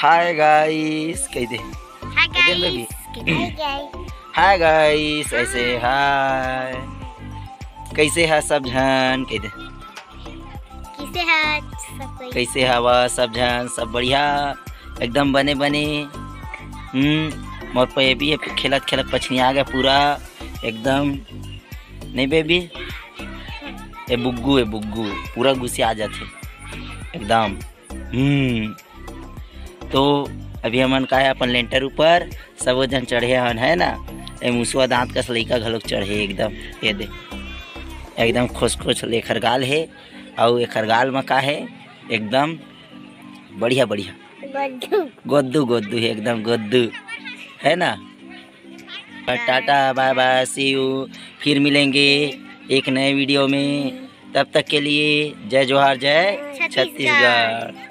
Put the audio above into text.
Hi guys कह दे। Hi guys. Hi guys ऐसे हाय। कैसे है सब जन कह दे। कैसे हवा सब जन सब बढ़िया एकदम बने बने। मोर पे भी खेलत खेलत पछनी आ गया पूरा एकदम नहीं बेबी। ये बुग्गू पूरा गुस्से आ जाते एकदम। तो अभी हमन का है अपन लेंटर ऊपर सब जन चढ़े हन है ना। ए मुसवा दांत कस लइका घलोक चढ़े एकदम। ये दे एकदम खोस खोस ले खरगाल है और ये खरगाल में का है एकदम बढ़िया गोद्दू है एकदम गोद्दू है ना। Tata bye bye see you. फिर मिलेंगे एक नए वीडियो में। तब तक के लिए जय जोहार जय छत्तीसगढ़।